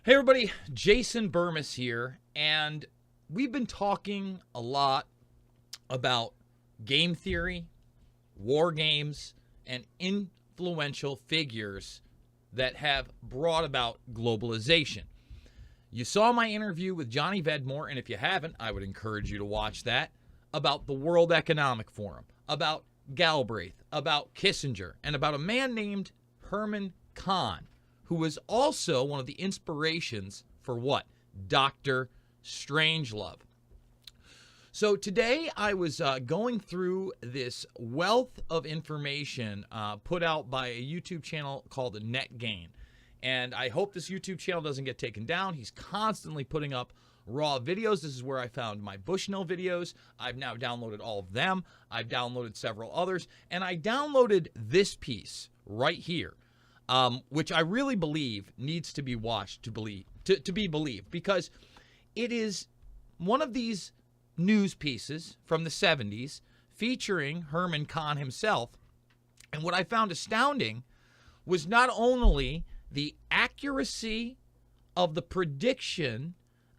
Hey everybody, Jason Bermas here, and we've been talking a lot about game theory, war games, and influential figures that have brought about globalization. You saw my interview with Johnny Vedmore, and if you haven't, I would encourage you to watch that, about the World Economic Forum, about Galbraith, about Kissinger, and about a man named Herman Kahn, who was also one of the inspirations for what? Dr. Strangelove. So today I was going through this wealth of information put out by a YouTube channel called NetGain. And I hope this YouTube channel doesn't get taken down. He's constantly putting up raw videos. This is where I found my Bushnell videos. I've now downloaded all of them. I've downloaded several others. And I downloaded this piece right here. Which I really believe needs to be watched to be believed, because it is one of these news pieces from the 70s featuring Herman Kahn himself. And what I found astounding was not only the accuracy of the prediction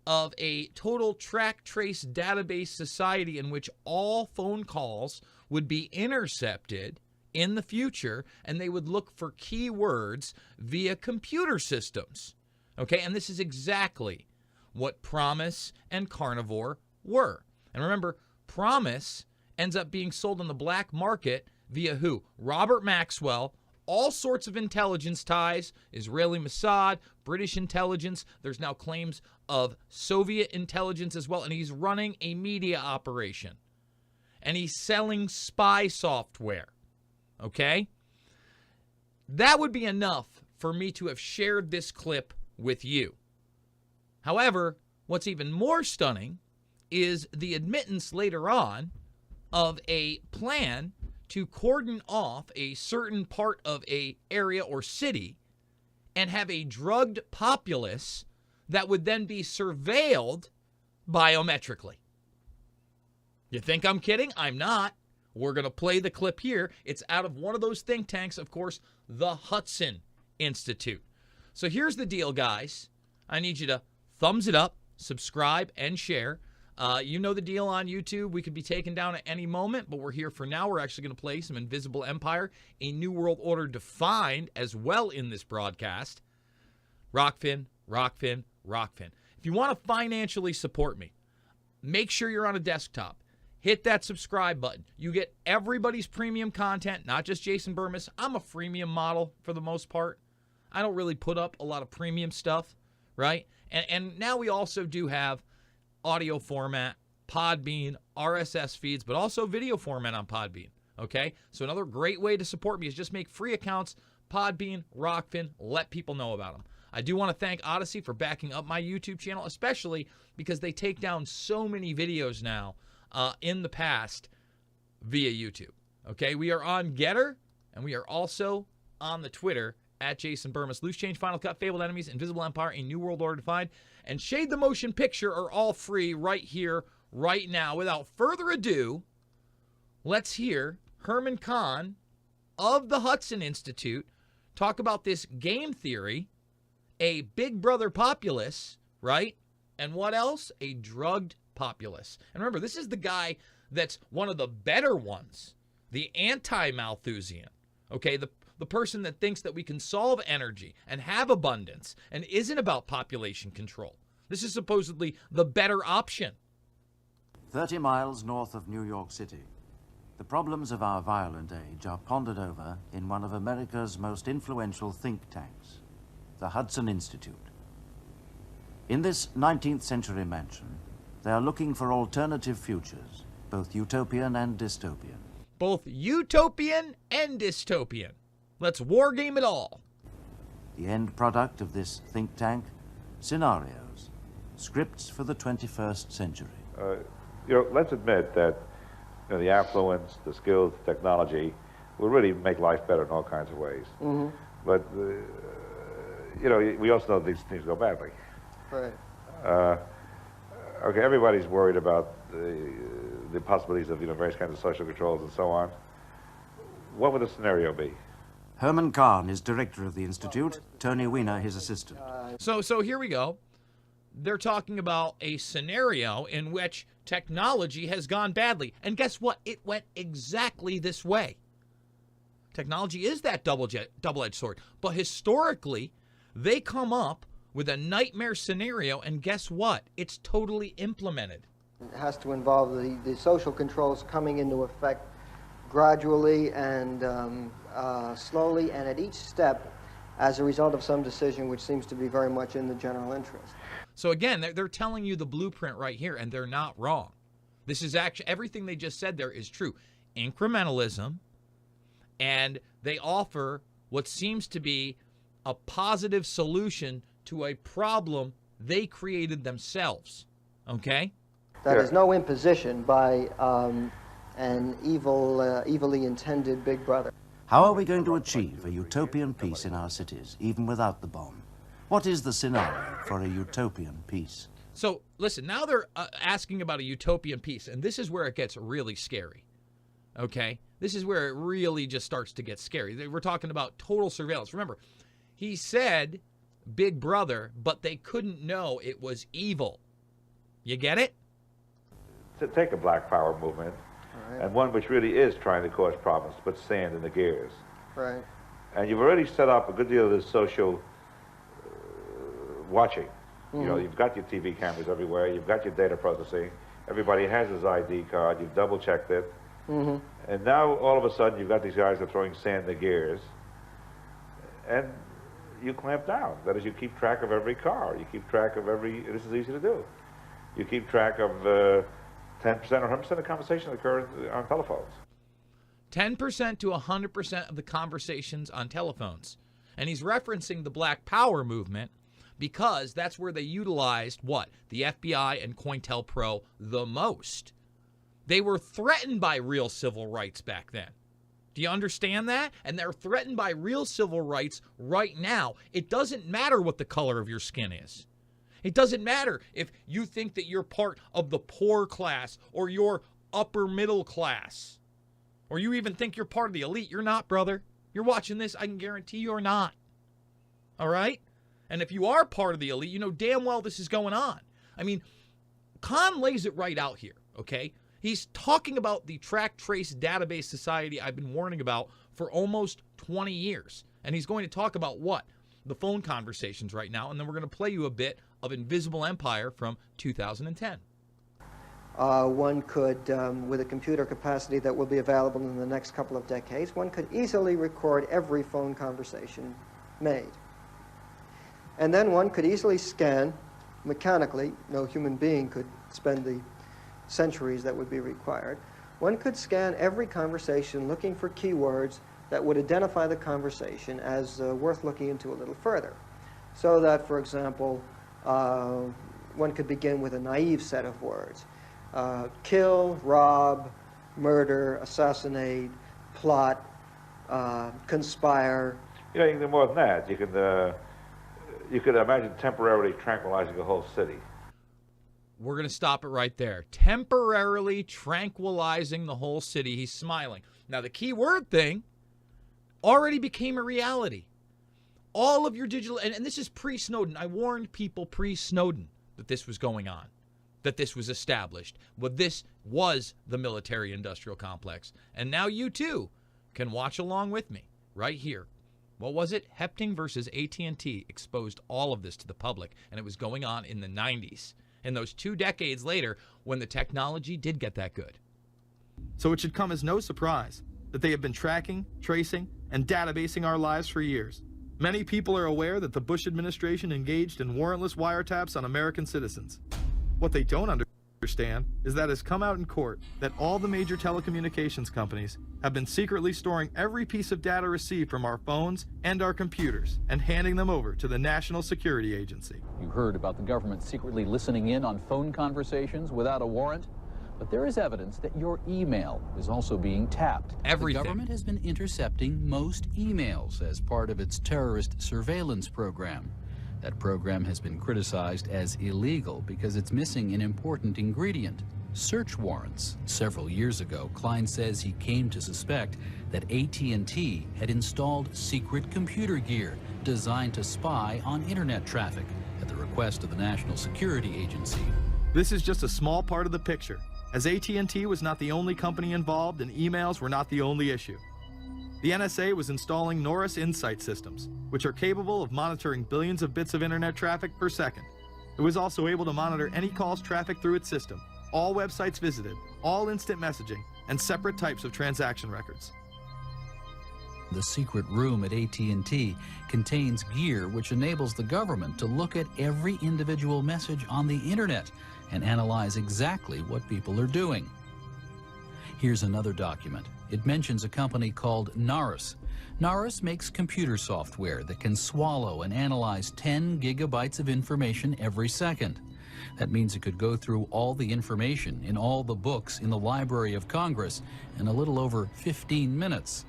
of a total track trace database society in which all phone calls would be intercepted in the future, and they would look for keywords via computer systems. Okay, and this is exactly what Promise and Carnivore were. And remember, Promise ends up being sold on the black market via who? Robert Maxwell, all sorts of intelligence ties, Israeli Mossad, British intelligence. There's now claims of Soviet intelligence as well, and he's running a media operation. And he's selling spy software. Okay? That would be enough for me to have shared this clip with you. However, what's even more stunning is the admittance later on of a plan to cordon off a certain part of a area or city and have a drugged populace that would then be surveilled biometrically. You think I'm kidding? I'm not. We're going to play the clip here. It's out of one of those think tanks, of course, the Hudson Institute. So here's the deal, guys. I need you to thumbs it up, subscribe, and share. You know the deal on YouTube. We could be taken down at any moment, but we're here for now. We're actually going to play some Invisible Empire, a New World Order defined as well in this broadcast. Rockfin, Rockfin, Rockfin. If you want to financially support me, make sure you're on a desktop. Hit that subscribe button. You get everybody's premium content, not just Jason Bermas. I'm a freemium model for the most part. I don't really put up a lot of premium stuff, right? And now we also do have audio format, Podbean, RSS feeds, but also video format on Podbean, okay? So another great way to support me is just make free accounts, Podbean, Rockfin, let people know about them. I do want to thank Odyssey for backing up my YouTube channel, especially because they take down so many videos now in the past via YouTube. Okay, we are on Getter, and we are also on the Twitter at Jason Bermas. Loose Change, Final Cut, Fabled Enemies, Invisible Empire, A New World Order Defined, and Shade the Motion Picture are all free right here, right now. Without further ado, let's hear Herman Kahn of the Hudson Institute talk about this game theory, a Big Brother populace, right? And what else? A drugged populace. And remember, this is the guy that's one of the better ones, the anti-Malthusian, okay? The person that thinks that we can solve energy and have abundance and isn't about population control. This is supposedly the better option. 30 miles north of New York City, the problems of our violent age are pondered over in one of America's most influential think tanks, the Hudson Institute. In this 19th century mansion, they are looking for alternative futures, both utopian and dystopian. Both utopian and dystopian. Let's wargame it all. The end product of this think tank? Scenarios. Scripts for the 21st century. Let's admit that the affluence, the skills, the technology will really make life better in all kinds of ways. Mm-hmm. But, we also know these things go badly. Right. Okay, everybody's worried about the possibilities of various kinds of social controls and so on. What would the scenario be? Herman Kahn is director of the Institute, Tony Weiner his assistant. So here we go. They're talking about a scenario in which technology has gone badly. And guess what? It went exactly this way. Technology is that double-edged sword. But historically, they come up with a nightmare scenario, and guess what? It's totally implemented. It has to involve the social controls coming into effect gradually and slowly, and at each step as a result of some decision which seems to be very much in the general interest. So again, they're telling you the blueprint right here, and they're not wrong. This is actually, everything they just said there is true. Incrementalism, and they offer what seems to be a positive solution to a problem they created themselves. Okay? That is no imposition by an evilly intended big brother. How are we going to achieve a utopian peace in our cities, even without the bomb? What is the scenario for a utopian peace? So, listen, now they're asking about a utopian peace, and this is where it gets really scary, okay? This is where it really just starts to get scary. We're talking about total surveillance. Remember, he said Big Brother, but they couldn't know it was evil. You get it? To take a Black Power movement, right, and one which really is trying to cause problems, put sand in the gears. Right. And you've already set up a good deal of this social watching. Mm-hmm. You know, you've got your TV cameras everywhere, you've got your data processing, everybody has his ID card, you've double-checked it, mm-hmm, and now all of a sudden you've got these guys that are throwing sand in the gears, and you clamp down. That is, you keep track of every car, you keep track of every, this is easy to do. You keep track of 10% or 100% of conversations that occur on telephones. 10% to 100% of the conversations on telephones. And he's referencing the Black Power movement because that's where they utilized what? The FBI and COINTELPRO the most. They were threatened by real civil rights back then. Do you understand that? And they're threatened by real civil rights right now. It doesn't matter what the color of your skin is. It doesn't matter if you think that you're part of the poor class or you're upper middle class, or you even think you're part of the elite. You're not, brother. You're watching this, I can guarantee you're not. All right? And if you are part of the elite, you know damn well this is going on. I mean, Kahn lays it right out here, okay? He's talking about the track trace database society I've been warning about for almost 20 years. And he's going to talk about what? The phone conversations right now. And then we're going to play you a bit of Invisible Empire from 2010. One could, with a computer capacity that will be available in the next couple of decades, one could easily record every phone conversation made. And then one could easily scan mechanically, no human being could spend the centuries that would be required. One could scan every conversation looking for keywords that would identify the conversation as worth looking into a little further. So that, for example, one could begin with a naive set of words. Kill, rob, murder, assassinate, plot, conspire. You know, you can do more than that. You could imagine temporarily tranquilizing a whole city. We're going to stop it right there. Temporarily tranquilizing the whole city. He's smiling. Now, the key word thing already became a reality. All of your digital, and this is pre-Snowden. I warned people pre-Snowden that this was going on, that this was established. Well, this was the military-industrial complex. And now you, too, can watch along with me right here. What was it? Hepting versus AT&T exposed all of this to the public, and it was going on in the 90s. And those 2 decades later, when the technology did get that good. So it should come as no surprise that they have been tracking, tracing, and databasing our lives for years. Many people are aware that the Bush administration engaged in warrantless wiretaps on American citizens. What they don't understand is that it has come out in court that all the major telecommunications companies have been secretly storing every piece of data received from our phones and our computers and handing them over to the National Security Agency. You heard about the government secretly listening in on phone conversations without a warrant, but there is evidence that your email is also being tapped. Everything. The government has been intercepting most emails as part of its terrorist surveillance program. That program has been criticized as illegal because it's missing an important ingredient: search warrants. Several years ago, Klein says he came to suspect that AT&T had installed secret computer gear designed to spy on internet traffic at the request of the National Security Agency. This is just a small part of the picture, as AT&T was not the only company involved and emails were not the only issue. The NSA was installing Norris Insight systems, which are capable of monitoring billions of bits of internet traffic per second. It was also able to monitor any calls traffic through its system, all websites visited, all instant messaging, and separate types of transaction records. The secret room at AT&T contains gear which enables the government to look at every individual message on the internet and analyze exactly what people are doing. Here's another document. It mentions a company called Norris. Norris makes computer software that can swallow and analyze 10 gigabytes of information every second. That means it could go through all the information in all the books in the Library of Congress in a little over 15 minutes.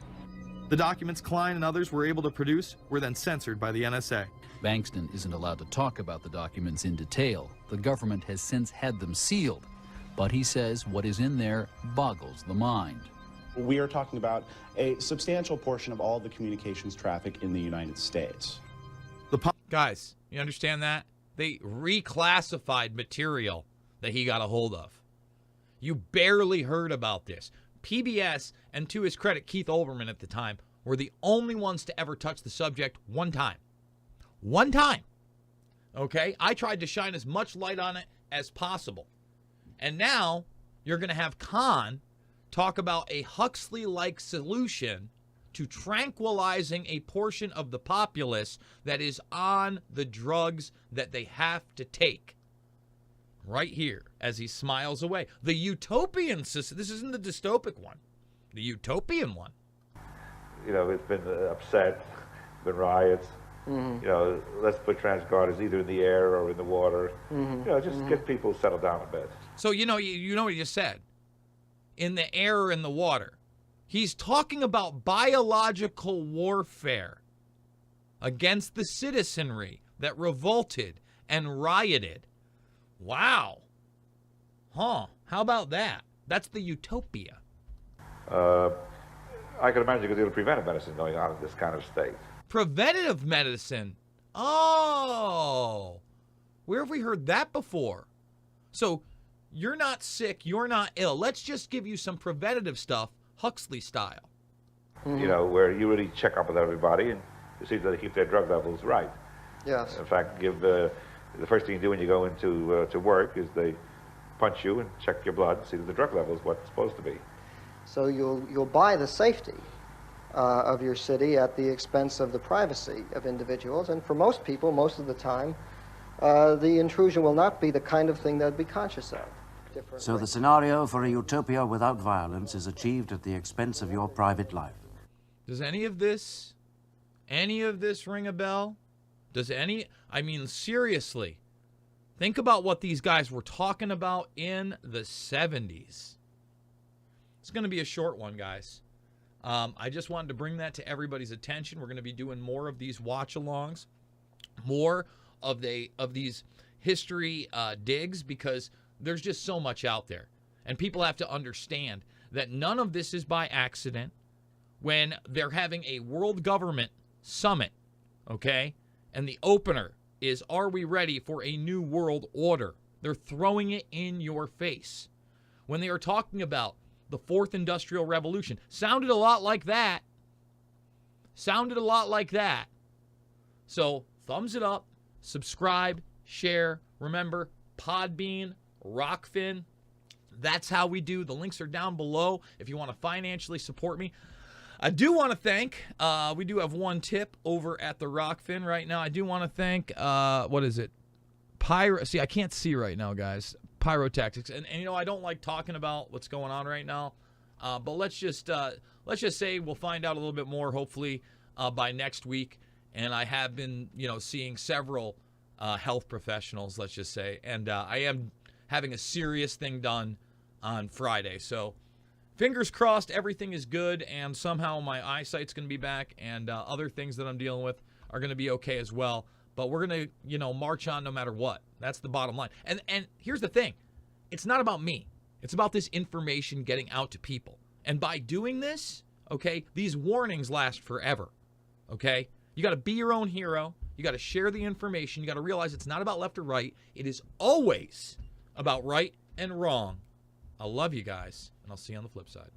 The documents Klein and others were able to produce were then censored by the NSA. Bankston isn't allowed to talk about the documents in detail. The government has since had them sealed. But he says what is in there boggles the mind. We are talking about a substantial portion of all the communications traffic in the United States. Guys, you understand that? They reclassified material that he got a hold of. You barely heard about this. PBS, and to his credit, Keith Olbermann at the time, were the only ones to ever touch the subject one time. One time. Okay? I tried to shine as much light on it as possible. And now you're going to have Kahn talk about a Huxley-like solution to tranquilizing a portion of the populace that is on the drugs that they have to take. Right here, as he smiles away. The utopian system, this isn't the dystopic one, the utopian one. You know, it's been upset, been riots. You know, let's put transguarders either in the air or in the water. You know, just get people settled down a bit. So, you know what you said. In the air or in the water. He's talking about biological warfare against the citizenry that revolted and rioted. Wow. Huh. How about that? That's the utopia. I can imagine you could do preventive medicine going on in this kind of state. Preventative medicine. Oh. Where have we heard that before? So you're not sick, you're not ill. Let's just give you some preventative stuff, Huxley style. You know, where you really check up with everybody and you see that they keep their drug levels right. Yes. In fact, the first thing you do when you go into to work is they punch you and check your blood and see that the drug level is what it's supposed to be. So you'll buy the safety of your city at the expense of the privacy of individuals, and for most people, most of the time, the intrusion will not be the kind of thing they'd be conscious of. So the scenario for a utopia without violence is achieved at the expense of your private life. Does any of this ring a bell? I mean, seriously, think about what these guys were talking about in the 70s. It's going to be a short one, guys. I just wanted to bring that to everybody's attention. We're going to be doing more of these watch-alongs, more of these history digs, because there's just so much out there. And people have to understand that none of this is by accident. When they're having a world government summit, okay, and the opener is, are we ready for a new world order? They're throwing it in your face. When they are talking about the fourth industrial revolution, sounded a lot like that. Sounded a lot like that. So, thumbs it up, subscribe, share. Remember, Podbean, Rockfin. That's how we do. The links are down below if you want to financially support me. I do want to thank, we do have one tip over at the Rockfin right now. I do want to thank, what is it? See, I can't see right now, guys. Pyrotactics. And you know, I don't like talking about what's going on right now. But let's just say we'll find out a little bit more, hopefully, by next week. And I have been, seeing several health professionals, let's just say. And I am having a serious thing done on Friday. So fingers crossed everything is good, and somehow my eyesight's going to be back, and other things that I'm dealing with are going to be okay as well. But we're going to, march on no matter what. That's the bottom line. And here's the thing. It's not about me. It's about this information getting out to people. And by doing this, okay, these warnings last forever, okay? You got to be your own hero. You got to share the information. You got to realize it's not about left or right. It is always about right and wrong. I love you guys, and I'll see you on the flip side.